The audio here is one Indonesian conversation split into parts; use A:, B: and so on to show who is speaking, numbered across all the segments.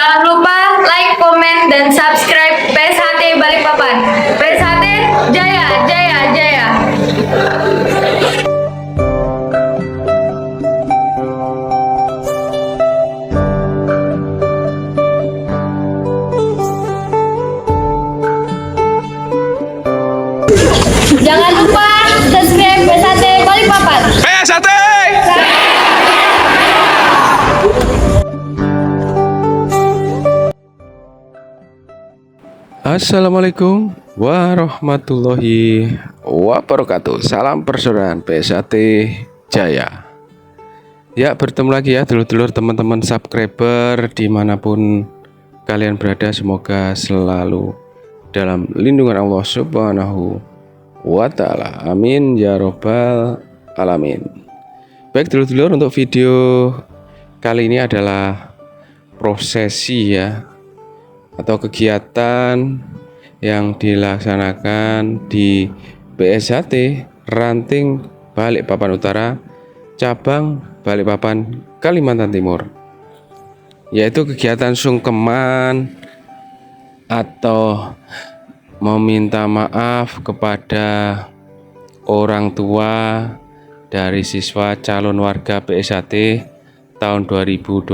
A: Jangan lupa like, komen, dan subscribe PSHT Balikpapan. PSHT Jaya, Jaya, Jaya. Jangan lupa subscribe PSHT Balikpapan.
B: PSHT! Assalamualaikum warahmatullahi wabarakatuh. Salam persaudaraan PSHT Jaya. Ya, bertemu lagi ya dulur-dulur, teman-teman subscriber dimanapun kalian berada. Semoga selalu dalam lindungan Allah Subhanahu wa ta'ala. Amin ya robbal alamin. Baik dulur-dulur, untuk video kali ini adalah prosesi ya, atau kegiatan yang dilaksanakan di PSHT Ranting Balikpapan Utara, cabang Balikpapan, Kalimantan Timur, yaitu kegiatan sungkeman atau meminta maaf kepada orang tua dari siswa calon warga PSHT tahun 2025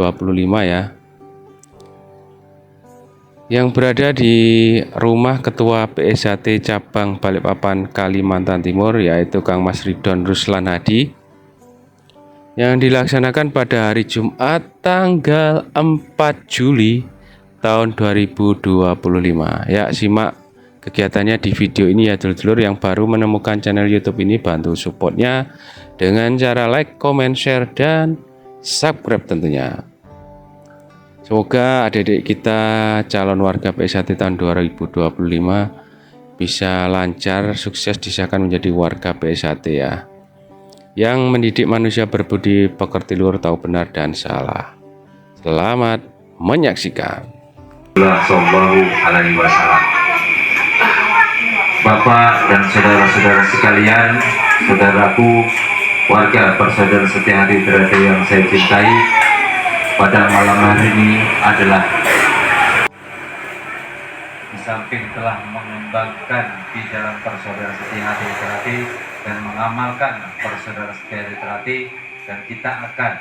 B: ya, yang berada di rumah Ketua PSHT cabang Balikpapan, Kalimantan Timur, yaitu Kang Mas Ridwan Ruslan Hadi, yang dilaksanakan pada hari Jumat tanggal 4 Juli tahun 2025 ya. Simak kegiatannya di video ini ya dulur-dulur. Yang baru menemukan channel YouTube ini, bantu supportnya dengan cara like, comment, share, dan subscribe tentunya. Semoga adik-adik kita calon warga PSHT tahun 2025 bisa lancar, sukses, disahkan menjadi warga PSHT ya, yang mendidik manusia berbudi pekerti luhur, tahu benar dan salah. Selamat menyaksikan.
C: Sallallahu alaihi wasallam. Bapak dan saudara-saudara sekalian, saudaraku, warga persaudaraan setia hati berada yang saya cintai, pada malam hari ini adalah di samping telah mengembangkan di dalam persaudaraan setia hati terapi dan mengamalkan persaudaraan setia hati terapi, dan kita akan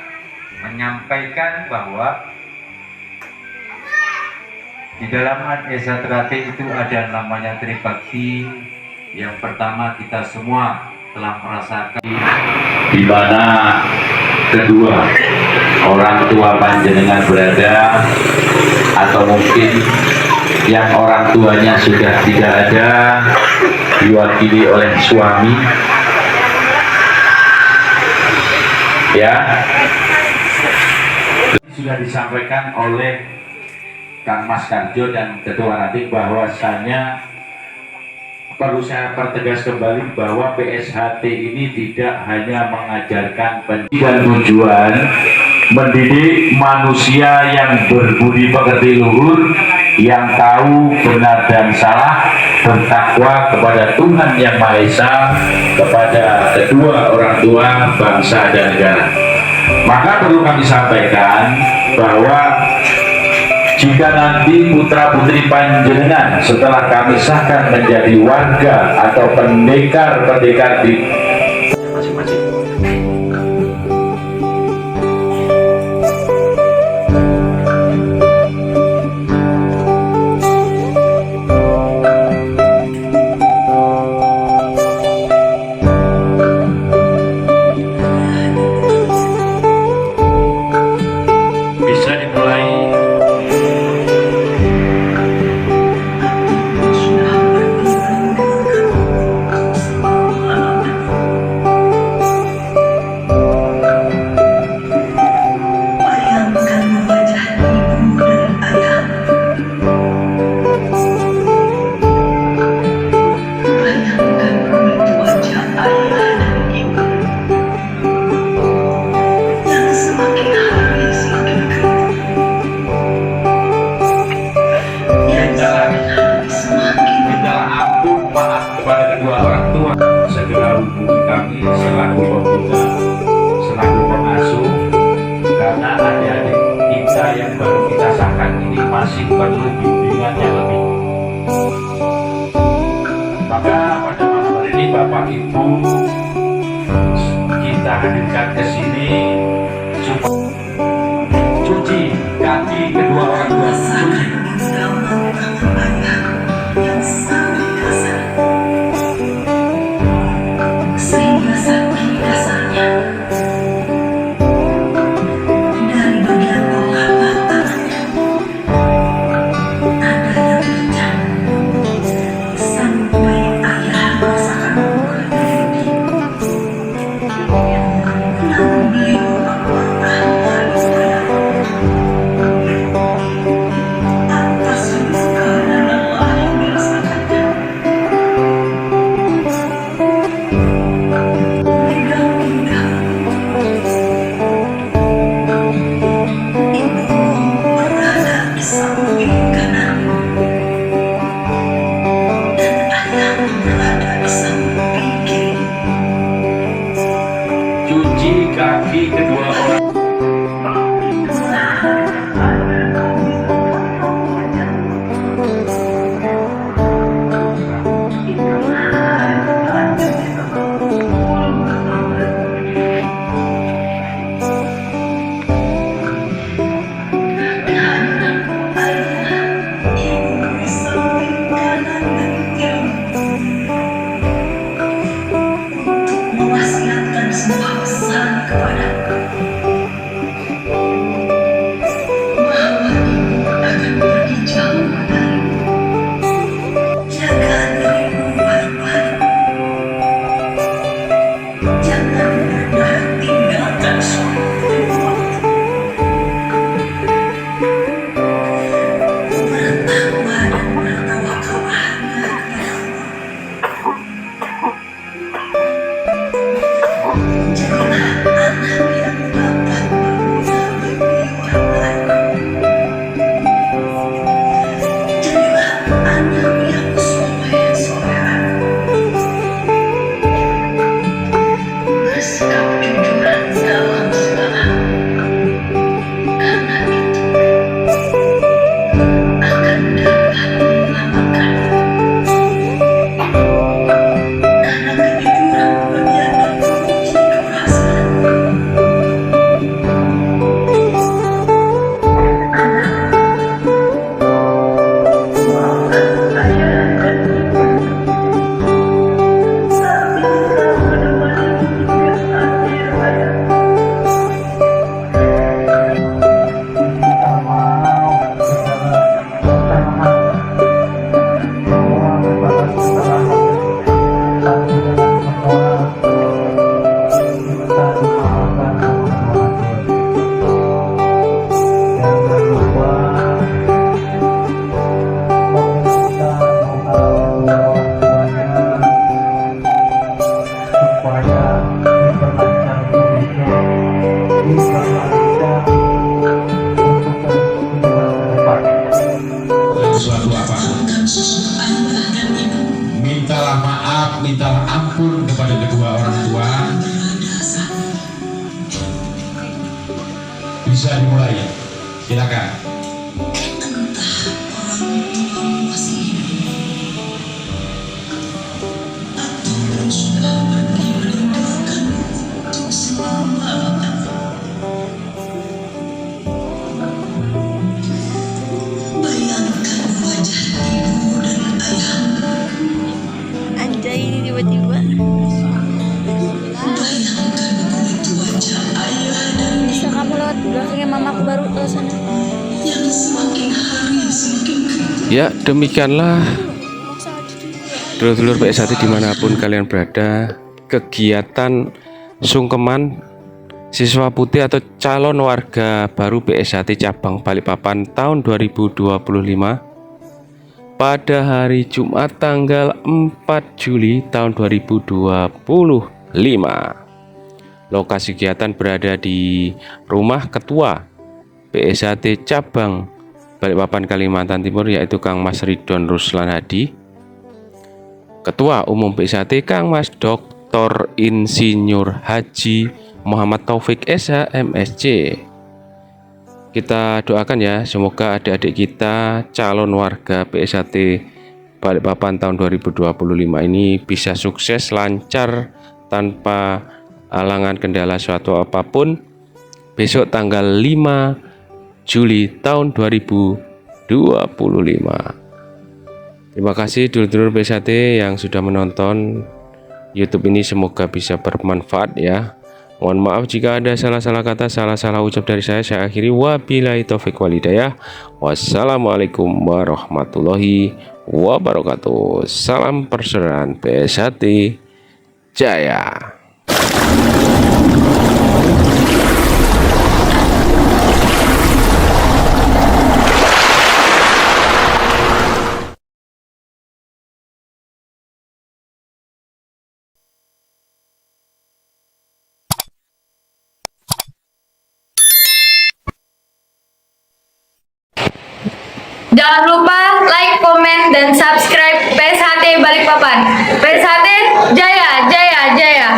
C: menyampaikan bahwa di dalam Esa Terati itu ada namanya Tribakti. Yang pertama, kita semua telah merasakan di mana kedua orang tua panjenengan berada, atau mungkin yang orang tuanya sudah tidak ada, diwakili oleh suami ya. Sudah disampaikan oleh Kang Mas Karjo dan Ketua Ranting bahwasanya perlu saya pertegas kembali bahwa PSHT ini tidak hanya mengajarkan pendidikan, tujuan mendidik manusia yang berbudi pekerti luhur, yang tahu benar dan salah, bertakwa kepada Tuhan Yang Maha Esa, kepada kedua orang tua, bangsa dan negara. Maka perlu kami sampaikan bahwa jika nanti putra putri panjenengan setelah kami sahkan menjadi warga atau pendekar-pendekar di masing-masing, bisa dimulai. perlu bimbingan yang lebih. Maka pada malam hari ini Bapak Ibu kita hadirkan ke sini cuci kaki kedua orang tua, cuci.
D: Sehingga saking kasarnya dari bagian bawah mata ada yang pecah sampai ayah merasakan luka di pipi. Namun beliau menguatkan atas luka dan lelah yang dirasakannya. Ibu berada di samping kanan dan ayah berada di samping kiri.
C: Cuci kaki kedua orang.
D: Mewasiatkan sebuah pesan kepadaku bahwa ibu akan pergi jauh darimu. Jaga dirimu baik-baik. Jangan pernah tinggalkan suatu waktu. Bertakwa dan bertawakallah hanya kepada Allah. Jadilah anak yang dapat berguna bagi orang lain. Jadilah anak yang soleh-soleha. Bersikap jujur dalam segala hal. Karena itu akan dapat menyelamatkanmu. Karena kejujuran bagian kunci keberhasilan. Maafkan ayah dan ibu. Saat ini telah menemani hingga akhir hayat.
C: Suatu apa? Mintalah maaf, mintalah ampun kepada kedua orang tua. Bisa dimulai, silakan.
D: Entah orang tua masih hidup atau sudah pergi meninggalkan untuk selama-lamanya. Bayangkan wajah ibu dan ayah.
E: Anjay, ini tiba-tiba.
D: Bayangkan kulit wajah ayah dan
E: Bisa
D: ibu
E: kamu lewat belakangnya mamaku baru ke sana.
D: yang semakin hari semakin kritis.
B: Ya, demikianlah dulur-dulur PS1 dimanapun kalian berada, kegiatan sungkeman siswa putih atau calon warga baru PS1 cabang Balikpapan tahun 2025 pada hari Jumat tanggal 4 Juli tahun 2025. Lokasi kegiatan berada di rumah ketua PS1 cabang Balikpapan Kalimantan Timur, yaitu Kang Mas Ridwan Ruslan Hadi. Ketua Umum PS1 Kang Mas Dr. Insinyur Haji Muhammad Taufik SH MSc. Kita doakan ya, semoga adik-adik kita calon warga PSHT Balikpapan tahun 2025 ini bisa sukses, lancar, tanpa halangan kendala suatu apapun besok tanggal 5 Juli tahun 2025. Terima kasih dulur-dulur PSHT yang sudah menonton YouTube ini, semoga bisa bermanfaat ya. Mohon maaf jika ada salah-salah kata, salah-salah ucap dari saya akhiri. Wabillahi taufik walhidayah. Wassalamualaikum warahmatullahi wabarakatuh. Salam persaudaraan PSHT Jaya.
A: Jangan lupa like, komen, dan subscribe PSHT Balikpapan. PSHT Jaya, Jaya, Jaya.